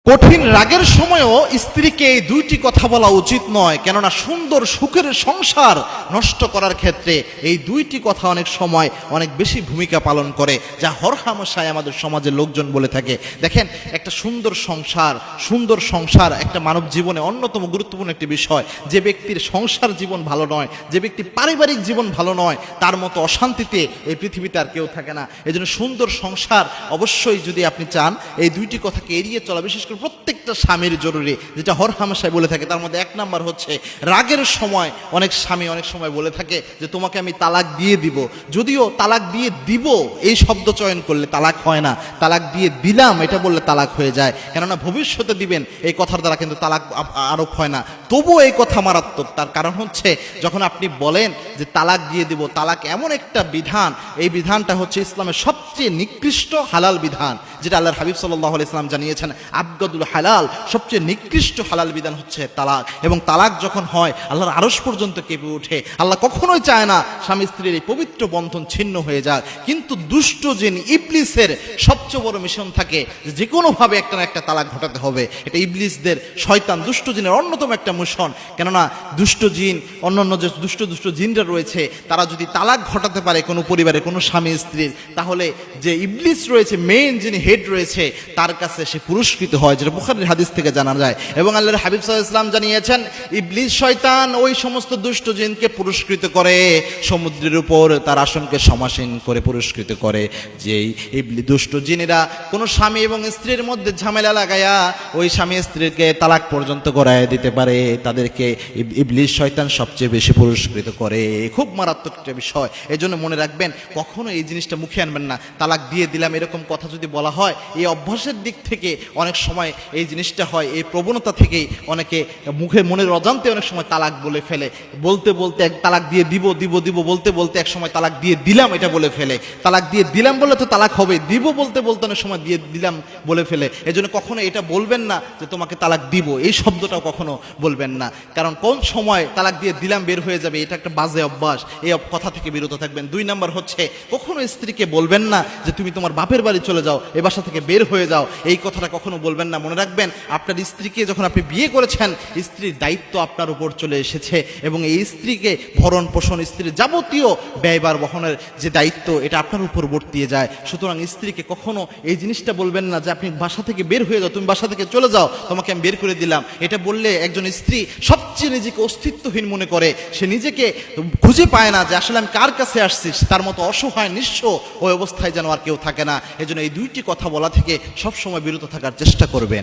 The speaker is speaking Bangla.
কঠিন রাগের সময়ও স্ত্রীকে এই দুইটি কথা বলা উচিত নয়, কেননা সুন্দর সুখের সংসার নষ্ট করার ক্ষেত্রে এই দুইটি কথা অনেক সময় অনেক বেশি ভূমিকা পালন করে, যা হরহামেশায় আমাদের সমাজের লোকজন বলে থাকে। দেখেন, একটা সুন্দর সংসার একটা মানব জীবনে অন্যতম গুরুত্বপূর্ণ একটি বিষয়। যে ব্যক্তির সংসার জীবন ভালো নয়, যে ব্যক্তির পারিবারিক জীবন ভালো নয়, তার মতো অশান্তিতে এই পৃথিবীতে আর কেউ থাকে না। এই জন্য সুন্দর সংসার অবশ্যই যদি আপনি চান, এই দুইটি কথাকে এড়িয়ে চলা বিশেষ করে প্রত্যেকটা স্বামীর জরুরি, যেটা হরহামেশায় বলে থাকে। তার মধ্যে এক নাম্বার হচ্ছে রাগের সময় অনেক স্বামী অনেক সময় বলে থাকে যে তোমাকে আমি তালাক দিয়ে দিব। যদিও তালাক দিয়ে দিব এই শব্দ চয়ন করলে তালাক হয় না, তালাক দিয়ে দিলাম এটা বললে তালাক হয়ে যায়। কেননা ভবিষ্যতে দিবেন এই কথার দ্বারা কিন্তু তালাক আরোপ হয় না। তবুও এই কথা মারাত্মক। তার কারণ হচ্ছে যখন আপনি বলেন যে তালাক দিয়ে দিব, তালাক এমন একটা বিধান, এই বিধানটা হচ্ছে ইসলামের সবচেয়ে নিকৃষ্ট হালাল বিধান, যেটা আল্লাহর হাবিব সাল্লাল্লাহু আলাইহি ওয়াসাল্লাম জানিয়েছেন আবগাদুল হালাল, সবচেয়ে নিকৃষ্ট হালাল বিধান হচ্ছে তালাক। এবং তালাক যখন হয় আল্লাহর আরশ পর্যন্ত কেঁপে ওঠে। আল্লাহ কখনোই চায় না স্বামী স্ত্রীর এই পবিত্র বন্ধন ছিন্ন হয়ে যাক। কিন্তু দুষ্ট জিন ইবলিসের সবচেয়ে বড় মিশন থাকে যে কোনোভাবে একটা না একটা তালাক ঘটাতে হবে। এটা ইবলিসদের, শয়তান, দুষ্ট জিনের অন্যতম একটা মিশন। কেননা দুষ্ট জিন, অন্যান্য যে দুষ্ট জিনরা রয়েছে, তারা যদি তালাক ঘটাতে পারে কোনো পরিবারে কোনো স্বামী স্ত্রীর, তাহলে যে ইবলিস রয়েছে, মেইন যিনি হেড রয়েছে, তার কাছে সে পুরস্কৃত হয়, যেটা বুখারীর হাদিস থেকে জানা যায়। এবং আল্লাহর হাবিব সাল্লাল্লাহু আলাইহি ওয়াসাল্লাম জানিয়েছেন ইবলিস শয়তান ওই সমস্ত দুষ্ট জিনকে পুরস্কৃত করে, সমুদ্রের উপর তার আসনকে সমাসীন করে পুরস্কৃত করে। যেই দুষ্ট জিনেরা কোনো স্বামী এবং স্ত্রীর মধ্যে ঝামেলা লাগায়া ওই স্বামী স্ত্রীকে তালাক পর্যন্ত করায় দিতে পারে, তাদেরকে ইবলিস শয়তান সবচেয়ে বেশি পুরস্কৃত করে। খুব মারাত্মক একটা বিষয়। এই জন্য মনে রাখবেন, কখনো এই জিনিসটা মুখে আনবেন না। তালাক দিয়ে দিলাম এরকম কথা যদি বলা হয়, এই অভ্যাসের দিক থেকে অনেক সময় এই জিনিসটা হয়, এই প্রবণতা থেকেই অনেকে মনের অজান্তে অনেক সময় তালাক বলে ফেলে। বলতে বলতে এক তালাক দিয়ে দিব বলতে বলতে এক সময় তালাক দিয়ে দিলাম এটা বলে ফেলে। তালাক দিয়ে দিলাম বলে তো তালাক হবে, দিব বলতে বলতে অনেক সময় দিয়ে দিলাম বলে ফেলে। এই জন্য কখনো এটা বলবেন না যে তোমাকে তালাক দিব, এই শব্দটাও কখনো বলবেন না। কারণ কোন সময় তালাক দিয়ে দিলাম বের হয়ে যাবে, এটা একটা বাজে অভ্যাস। এই কথা থেকে বিরত থাকবেন। 2 নাম্বার হচ্ছে কখনো স্ত্রীকে বলবেন না যে তুমি তোমার বাপের বাড়ি চলে যাও, এ বাসা থেকে বের হয়ে যাও, এই কথাটা কখনো বলবেন না। মনে রাখবেন, আপনার স্ত্রীকে যখন আপনি বিয়ে করেছেন, স্ত্রীর দায়িত্ব আপনার উপর চলে এসেছে এবং এই স্ত্রীকে ভরণ পোষণ, স্ত্রীর যাবতীয় ব্যয়ভার বহনের যে দায়িত্ব, এটা আপনার উপর বর্তিয়ে যায়। সুতরাং স্ত্রীকে কখনো এই জিনিসটা বলবেন না যে আপনি বাসা থেকে বের হয়ে যাও, তুমি বাসা থেকে চলে যাও, তোমাকে আমি বের করে দিলাম। এটা বললে একজন স্ত্রী সবচেয়ে নিজেকে অস্তিত্বহীন মনে করে। সে নিজেকে খুঁজে পায় না যে আসলে আমি কার কাছে আসছি। তার মতো অসহায় নিঃস্ব ওই অবস্থায় যেন আর কেউ থাকে না। এই জন্য এই 2টি কথা বলা থেকে সবসময় বিরত থাকার চেষ্টা করবেন।